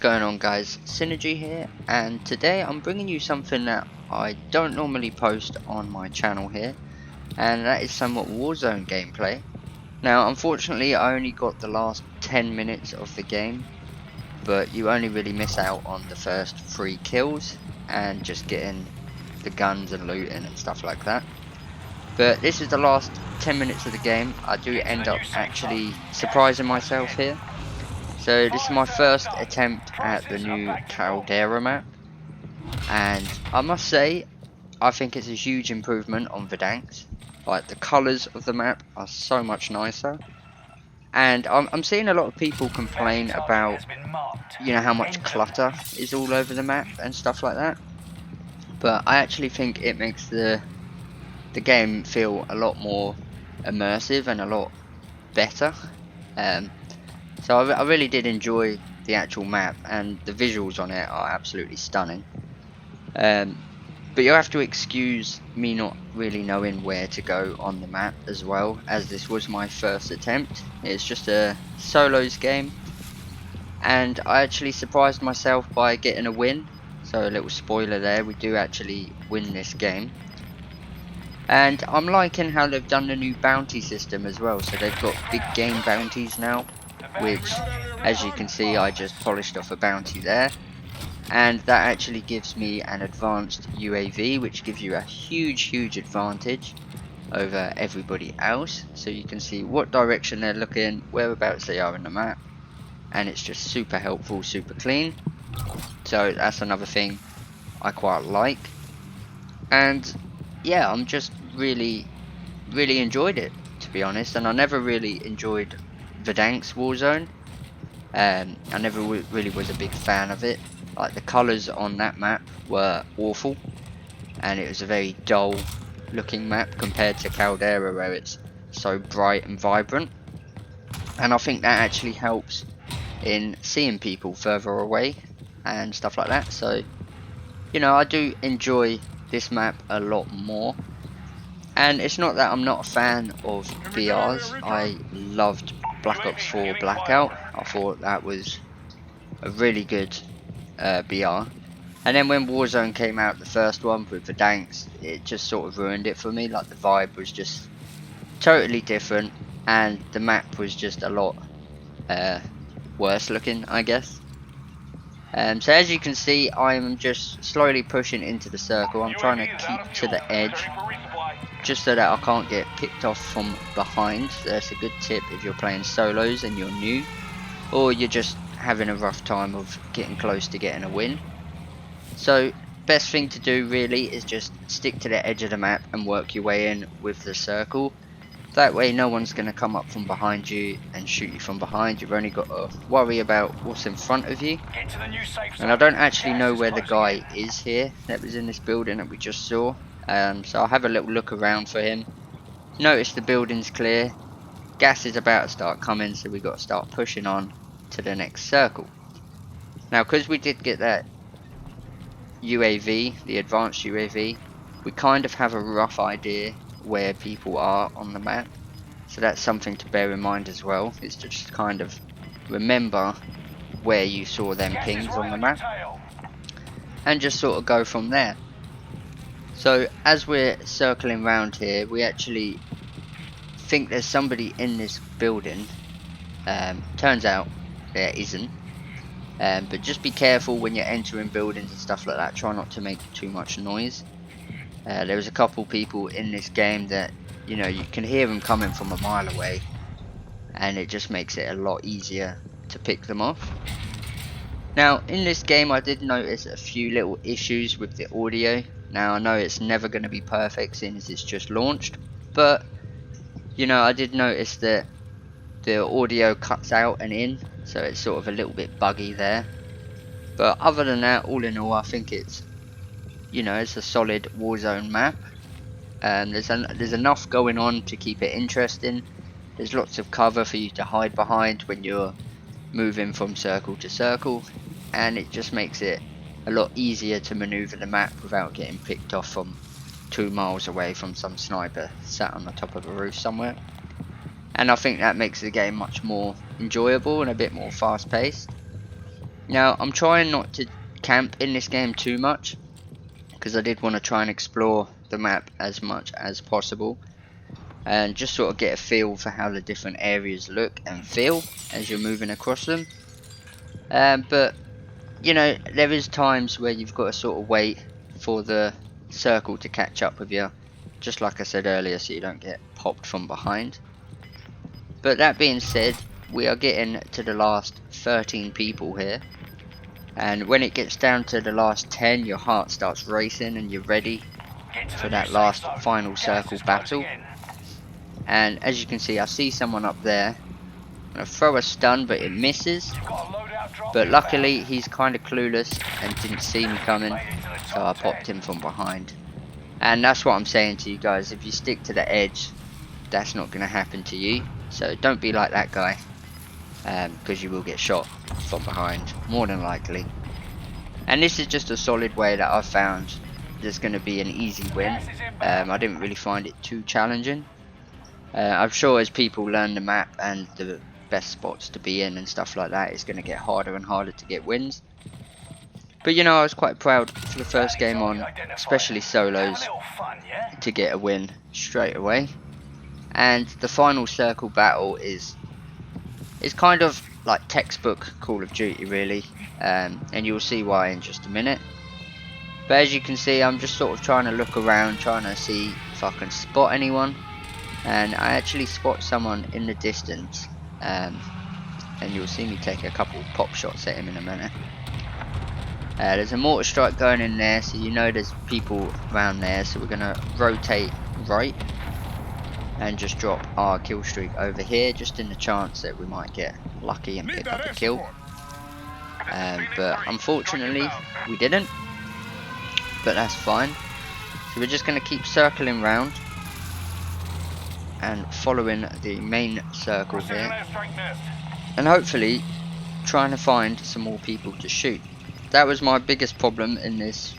going on, guys? Synergy here, and today I'm bringing you something that I don't normally post on my channel here, and that is somewhat Warzone gameplay. Now unfortunately I only got the last 10 minutes of the game, but you only really miss out on the first 3 kills and just getting the guns and looting and stuff like that. But this is the last 10 minutes of the game. I do end up actually surprising myself here. So this is my first attempt at the new Caldera map, and I must say I think it's a huge improvement on Verdansk. Like, the colours of the map are so much nicer, and I'm seeing a lot of people complain about, you know, how much clutter is all over the map and stuff like that. But I actually think it makes the game feel a lot more immersive and a lot better. So I really did enjoy the actual map, and the visuals on it are absolutely stunning. But you'll have to excuse me not really knowing where to go on the map as well, as this was my first attempt. It's just a solos game, and I actually surprised myself by getting a win. So a little spoiler there, we do actually win this game. And I'm liking how they've done the new bounty system as well. So they've got big game bounties now, which, as you can see, I just polished off a bounty there, and that actually gives me an advanced UAV, which gives you a huge advantage over everybody else. So you can see what direction they're looking, whereabouts they are in the map, and it's just super helpful, super clean. So that's another thing I quite like. And yeah, I'm just really enjoyed it, to be honest. And I never really enjoyed Verdansk Warzone. I never really was a big fan of it. Like, the colours on that map were awful, and it was a very dull looking map compared to Caldera, where it's so bright and vibrant. And I think that actually helps in seeing people further away and stuff like that. So, you know, I do enjoy this map a lot more. And it's not that I'm not a fan of BRs. I loved Black Ops 4 Blackout. I thought that was a really good BR. And then when Warzone came out, the first one with Verdansk, it just sort of ruined it for me. Like, the vibe was just totally different, and the map was just a lot worse looking, I guess. So as you can see, I'm just slowly pushing into the circle. I'm trying to keep to the edge, just so that I can't get picked off from behind. That's a good tip if you're playing solos and you're new, or you're just having a rough time of getting close to getting a win. So best thing to do really is just stick to the edge of the map and work your way in with the circle. That way no one's going to come up from behind you and shoot you from behind. You've only got to worry about what's in front of you. And I don't actually know where the guy is here that was in this building that we just saw. So I'll have a little look around for him. Notice the building's clear. Gas is about to start coming, so we've got to start pushing on to the next circle. Now, because we did get that UAV, the advanced UAV, we kind of have a rough idea where people are on the map. So that's something to bear in mind as well. It's to just kind of remember where you saw them pings on the map, and just sort of go from there. So as we're circling around here, we actually think there's somebody in this building. Turns out there isn't. But just be careful when you're entering buildings and stuff like that. Try not to make too much noise. There was a couple people in this game that, you know, you can hear them coming from a mile away, and it just makes it a lot easier to pick them off. Now, in this game I did notice a few little issues with the audio. Now, I know it's never going to be perfect since it's just launched, but, you know, I did notice that the audio cuts out and in, so it's sort of a little bit buggy there. But other than that, all in all, I think it's, you know, it's a solid Warzone map. There's enough going on to keep it interesting. There's lots of cover for you to hide behind when you're moving from circle to circle, and it just makes it a lot easier to maneuver the map without getting picked off from 2 miles away from some sniper sat on the top of a roof somewhere. And I think that makes the game much more enjoyable and a bit more fast paced. Now I'm trying not to camp in this game too much, because I did want to try and explore the map as much as possible and just sort of get a feel for how the different areas look and feel as you're moving across them. But you know, there is times where you've got to sort of wait for the circle to catch up with you, just like I said earlier, so you don't get popped from behind. But that being said, we are getting to the last 13 people here, and when it gets down to the last 10, your heart starts racing and you're ready for that last final circle battle. And as you can see, I see someone up there. I'm going to throw a stun, but it misses. But luckily, he's kind of clueless and didn't see me coming, so I popped him from behind. And that's what I'm saying to you guys, if you stick to the edge, that's not going to happen to you. So don't be like that guy, because you will get shot from behind, more than likely. And this is just a solid way that I've found there's going to be an easy win. I didn't really find it too challenging. I'm sure as people learn the map and the best spots to be in and stuff like that, it's going to get harder and harder to get wins. But you know, I was quite proud for the first game on, especially solos, to get a win straight away. And the final circle battle is kind of like textbook Call of Duty really, and you'll see why in just a minute. But as you can see, I'm just sort of trying to look around, trying to see if I can spot anyone. And I actually spot someone in the distance, and you'll see me take a couple pop shots at him in a minute. There's a mortar strike going in there, so you know there's people around there, so we're going to rotate right and just drop our kill streak over here, just in the chance that we might get lucky and pick up a kill. But unfortunately we didn't, but that's fine. So we're just going to keep circling round and following the main circle here, and hopefully trying to find some more people to shoot. That was my biggest problem in this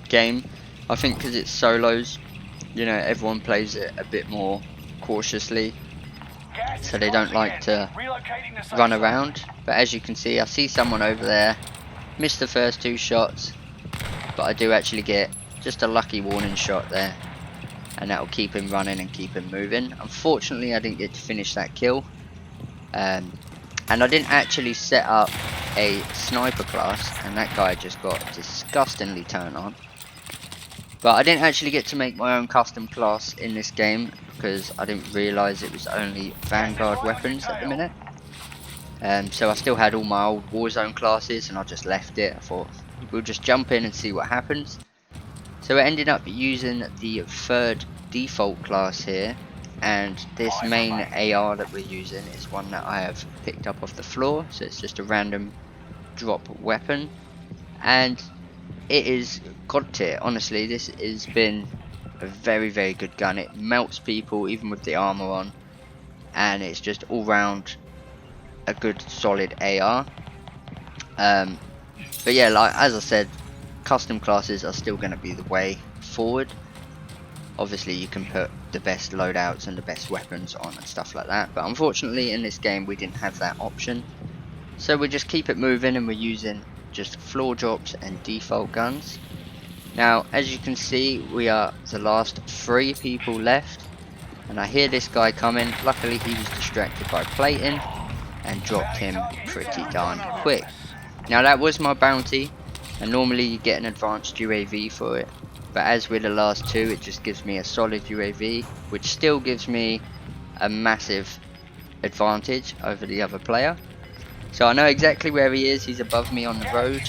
game. I think because it's solos, you know, everyone plays it a bit more cautiously, so they don't like to run around. But as you can see, I see someone over there, missed the first two shots, but I do actually get just a lucky warning shot there, and that will keep him running and keep him moving. Unfortunately, I didn't get to finish that kill, and I didn't actually set up a sniper class, and that guy just got disgustingly turned on. But I didn't actually get to make my own custom class in this game, because I didn't realise it was only Vanguard weapons at the minute. So I still had all my old Warzone classes, and I just left it. I thought we'll just jump in and see what happens. So I ended up using the third default class here, and this main AR that we're using is one that I have picked up off the floor, so it's just a random drop weapon, and it is god tier. Honestly, this has been a very, very good gun. It melts people even with the armor on, and it's just all round a good solid AR. But yeah, like as I said, custom classes are still going to be the way forward. Obviously you can put the best loadouts and the best weapons on and stuff like that, but unfortunately in this game we didn't have that option, so we just keep it moving and we're using just floor drops and default guns. Now as you can see, we are the last 3 people left, and I hear this guy coming. Luckily he was distracted by plating and dropped him pretty darn quick. Now that was my bounty, and normally you get an advanced UAV for it, but as we're the last 2, it just gives me a solid UAV, which still gives me a massive advantage over the other player. So I know exactly where he is. He's above me on the road,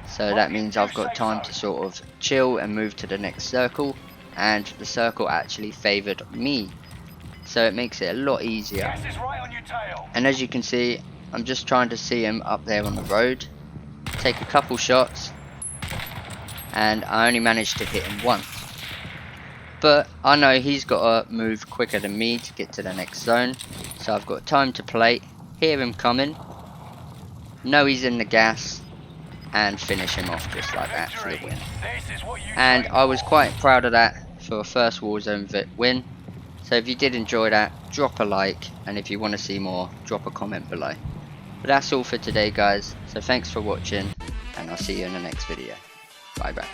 so that means I've got time to sort of chill and move to the next circle, and the circle actually favoured me, so it makes it a lot easier. And as you can see, I'm just trying to see him up there on the road, take a couple shots, and I only managed to hit him once. But I know he's got to move quicker than me to get to the next zone, so I've got time to play, hear him coming, know he's in the gas, and finish him off just like that for the win. And I was quite proud of that for a first Warzone win. So if you did enjoy that, drop a like, and if you want to see more, drop a comment below. But that's all for today guys, so thanks for watching and I'll see you in the next video. Bye bye.